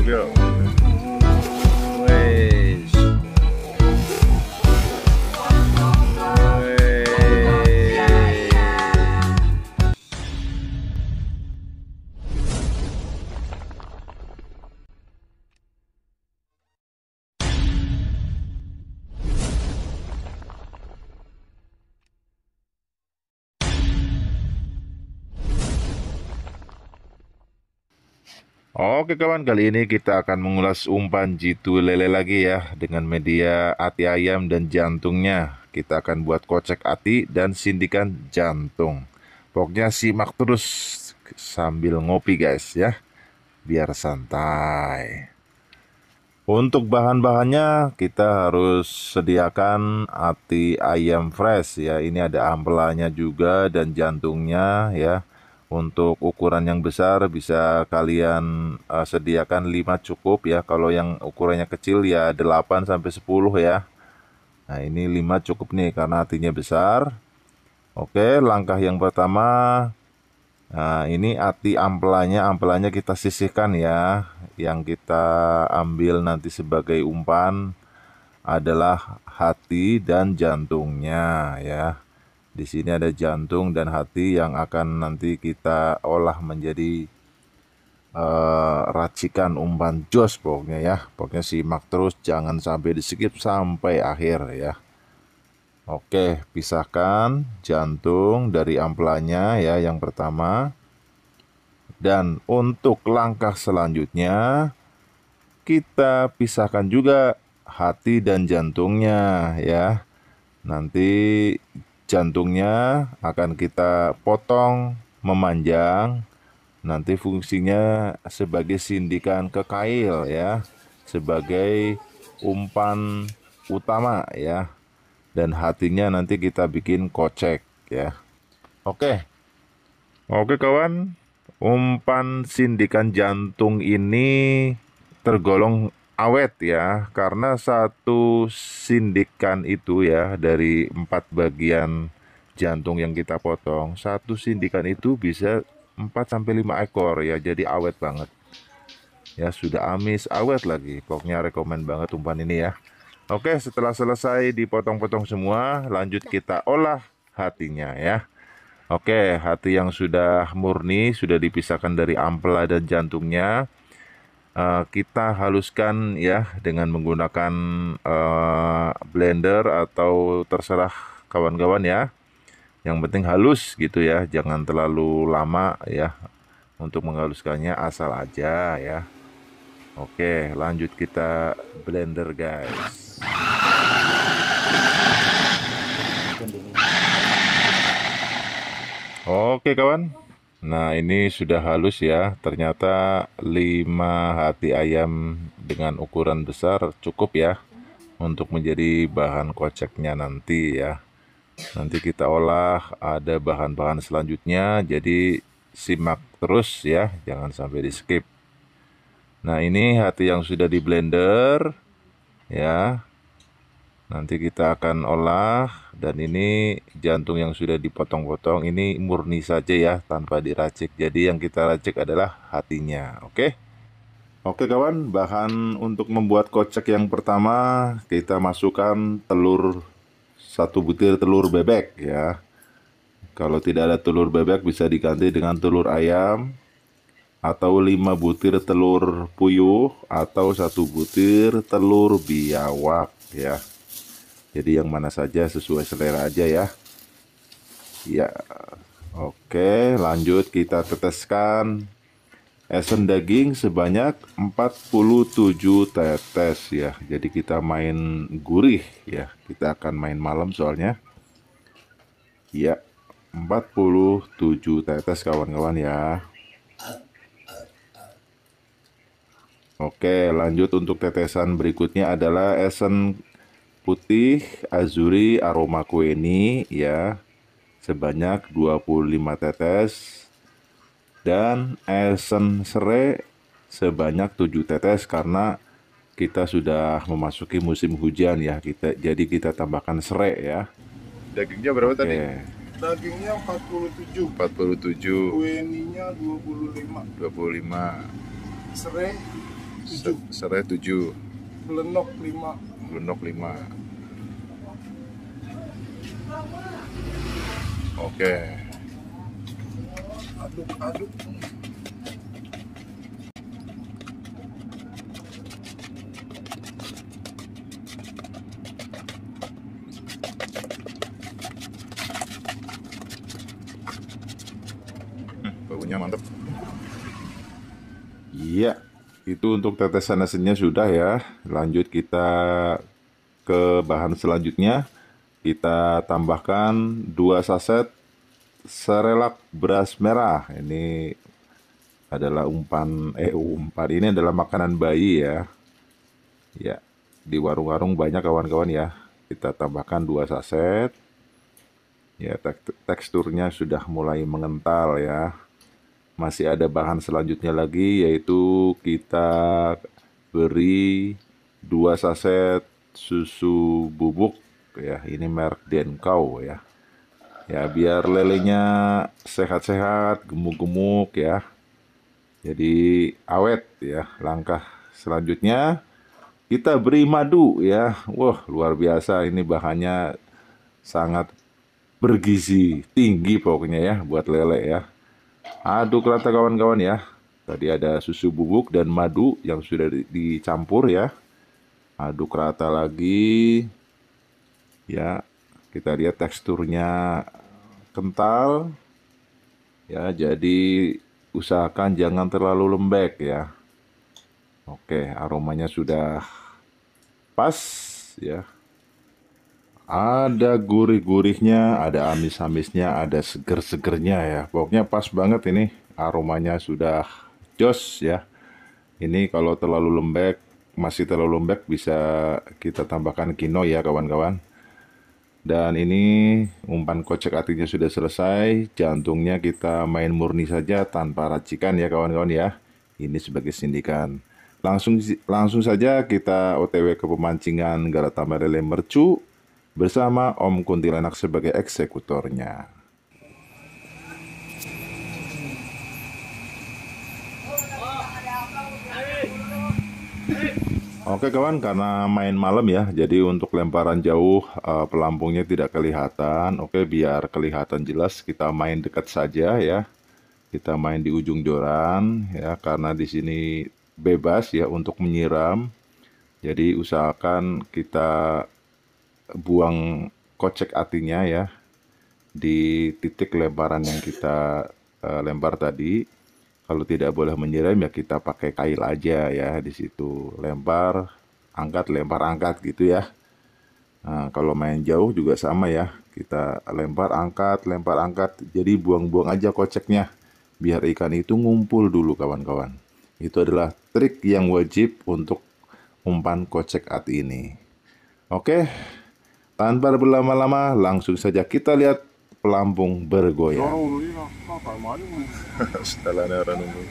go. Wes. Oke kawan, kali ini kita akan mengulas umpan jitu lele lagi ya, dengan media ati ayam dan jantungnya. Kita akan buat kocek ati dan sindikan jantung. Pokoknya simak terus sambil ngopi guys ya, biar santai. Untuk bahan-bahannya kita harus sediakan ati ayam fresh ya. Ini ada ampelanya juga dan jantungnya ya. Untuk ukuran yang besar bisa kalian sediakan 5 cukup ya. Kalau yang ukurannya kecil ya 8 sampai 10 ya. Nah, ini 5 cukup nih karena hatinya besar. Oke, langkah yang pertama, nah ini ati ampelannya kita sisihkan ya. Yang kita ambil nanti sebagai umpan adalah hati dan jantungnya ya. Di sini ada jantung dan hati yang akan nanti kita olah menjadi racikan umpan jos pokoknya ya. Pokoknya simak terus, jangan sampai di skip sampai akhir ya. Oke, pisahkan jantung dari ampelannya ya yang pertama. Dan untuk langkah selanjutnya kita pisahkan juga hati dan jantungnya ya. Nanti jantungnya akan kita potong memanjang. Nanti fungsinya sebagai sindikan ke kail ya, sebagai umpan utama ya. Dan hatinya nanti kita bikin kocek ya. Oke kawan, umpan sindikan jantung ini tergolong awet ya, karena satu sindikan itu ya, dari 4 bagian jantung yang kita potong, satu sindikan itu bisa 4-5 ekor ya, jadi awet banget ya, sudah amis awet lagi. Pokoknya rekomen banget umpan ini ya. Oke, setelah selesai dipotong-potong semua, lanjut kita olah hatinya ya. Oke, hati yang sudah murni, sudah dipisahkan dari ampela dan jantungnya, kita haluskan ya dengan menggunakan blender atau terserah kawan-kawan ya. Yang penting halus gitu ya, jangan terlalu lama ya untuk menghaluskannya, asal aja ya. Oke, lanjut kita blender guys. Oke kawan, nah ini sudah halus ya. Ternyata 5 hati ayam dengan ukuran besar cukup ya untuk menjadi bahan koceknya nanti ya. Nanti kita olah, ada bahan-bahan selanjutnya, jadi simak terus ya, jangan sampai di skip. Nah ini hati yang sudah di blender ya, nanti kita akan olah. Dan ini jantung yang sudah dipotong-potong, ini murni saja ya, tanpa diracik. Jadi yang kita racik adalah hatinya. Oke kawan, bahan untuk membuat kocek yang pertama, kita masukkan telur, 1 butir telur bebek ya. Kalau tidak ada telur bebek bisa diganti dengan telur ayam, atau 5 butir telur puyuh, atau 1 butir telur biawak ya. Jadi yang mana saja sesuai selera aja ya. Ya, oke, lanjut kita teteskan esen daging sebanyak 47 tetes ya. Jadi kita main gurih ya. Kita akan main malam soalnya. Ya, 47 tetes kawan-kawan ya. Oke, lanjut untuk tetesan berikutnya adalah esen putih azuri aroma kueni ya, sebanyak 25 tetes, dan esen serai sebanyak 7 tetes karena kita sudah memasuki musim hujan ya. Jadi kita tambahkan serai ya. Dagingnya berapa tadi? Dagingnya 47. 47. Kueninya 25. 25. Serai Serai 7. Belenok 5. Belenok 5. Oke. Aduk. Baunya mantap. Iya, itu untuk tetesan asinnya sudah ya. Lanjut kita ke bahan selanjutnya. Kita tambahkan 2 saset serelak beras merah. Ini adalah umpan ini adalah makanan bayi ya. Ya, di warung-warung banyak kawan-kawan ya. Kita tambahkan 2 saset. Ya, teksturnya sudah mulai mengental ya. Masih ada bahan selanjutnya lagi, yaitu kita beri 2 saset susu bubuk ya. Ini merek Denkau ya. Ya, biar lelenya sehat-sehat, gemuk-gemuk ya. Jadi awet ya. Langkah selanjutnya kita beri madu ya. Wah, luar biasa, ini bahannya sangat bergizi tinggi pokoknya ya buat lele ya. Aduk rata kawan-kawan ya. Tadi ada susu bubuk dan madu yang sudah dicampur ya. Aduk rata lagi. Ya, kita lihat teksturnya kental. Ya, jadi usahakan jangan terlalu lembek ya. Oke, aromanya sudah pas ya. Ada gurih-gurihnya, ada amis-amisnya, ada seger-segernya ya. Pokoknya pas banget ini. Aromanya sudah jos ya. Ini kalau terlalu lembek, masih terlalu lembek, bisa kita tambahkan kino ya kawan-kawan. Dan ini umpan kocek atinya sudah selesai. Jantungnya kita main murni saja tanpa racikan ya kawan-kawan ya. Ini sebagai sindikan. Langsung saja kita OTW ke pemancingan Galatama Lele Mercu bersama Om Kuntilanak sebagai eksekutornya. Oke kawan, karena main malam ya, jadi untuk lemparan jauh pelampungnya tidak kelihatan. Oke, biar kelihatan jelas kita main dekat saja ya. Kita main di ujung joran ya, karena di sini bebas ya untuk menyiram. Jadi usahakan kita buang kocek atinya ya di titik lemparan yang kita lempar tadi. Kalau tidak boleh menyiram ya kita pakai kail aja ya di situ. Lempar, angkat gitu ya. Nah, kalau main jauh juga sama ya. Kita lempar, angkat. Jadi buang-buang aja koceknya. Biar ikan itu ngumpul dulu kawan-kawan. Itu adalah trik yang wajib untuk umpan kocek ati ini. Oke, tanpa berlama-lama langsung saja kita lihat pelampung bergoyang. Setelah orang nunggu.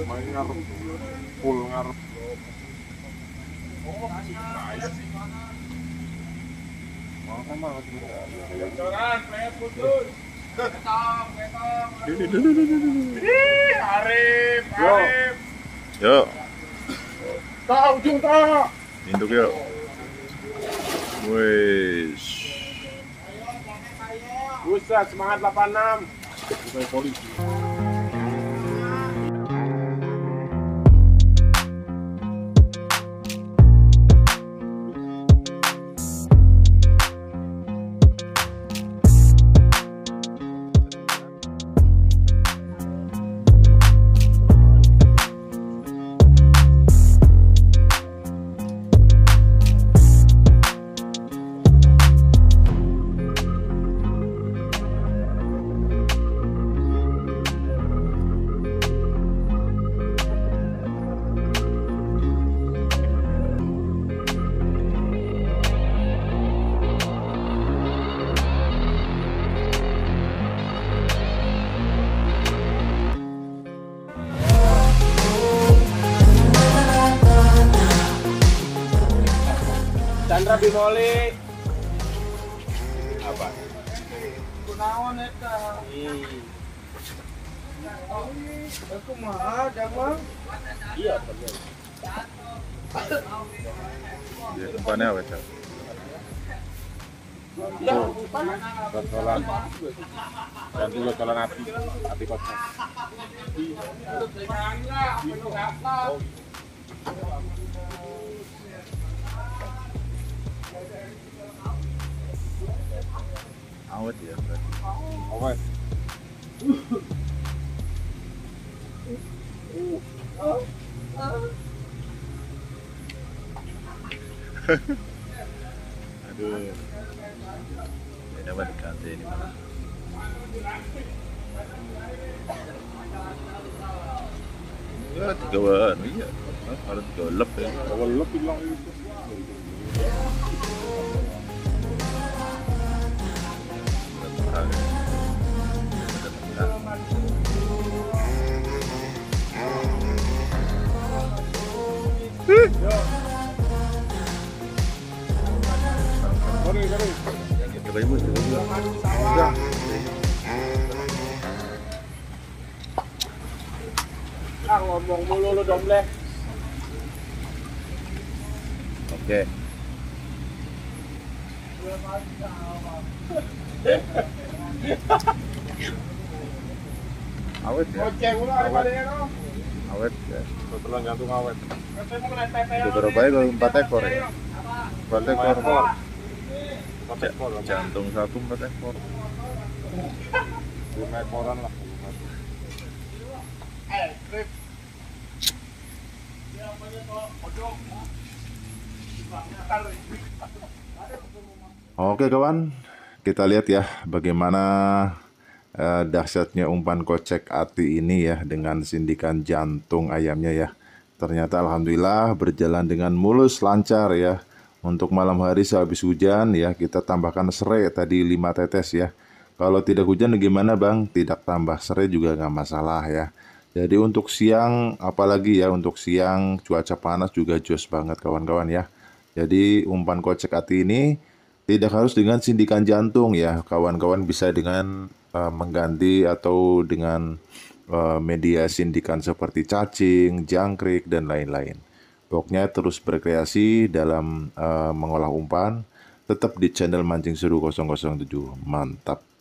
Main ngarep, full ngarep. Arif. Yuk. Tak, ujung tak. Induk yuk. Wes. Buset, semangat 86. Bukan polisi. Chandra Bimoli. Apa? Kunaon eta? Aku mah ada mah. Iya, benar. Ya, umpannya apa, Cak? Kotolan. Dan juga kotolan hati kotor. Awet ya, berarti. Awet. Aduh. Ya, dapat diganti ini malah. Ya, 3 iya. Harus 3 lep ya. Kalau lebih bilang itu. Terang. Sorry. Coba ibu, Udah. Ngomong mulu lu domblek. Oke. Awet ya. Goceng mulu ada pada ya. Awet ya. Kotolan jantung awet. Itu berapa ya kalau 4 ekor ya? 4 ekor. 4 ekor. Jantung 1 4 ekor. 5 ekoran lah. Oke kawan, kita lihat ya bagaimana dahsyatnya umpan kocek ati ini ya dengan sindikan jantung ayamnya ya. Ternyata alhamdulillah berjalan dengan mulus lancar ya. Untuk malam hari sehabis hujan ya kita tambahkan serai tadi 5 tetes ya. Kalau tidak hujan gimana bang? Tidak tambah serai juga nggak masalah ya. Jadi untuk siang apalagi ya untuk siang cuaca panas juga jos banget kawan-kawan ya. Jadi umpan kocek ati ini tidak harus dengan sindikan jantung ya, kawan-kawan bisa dengan mengganti atau dengan media sindikan seperti cacing, jangkrik, dan lain-lain. Pokoknya terus berkreasi dalam mengolah umpan, tetap di channel Mancing Seru 007. Mantap.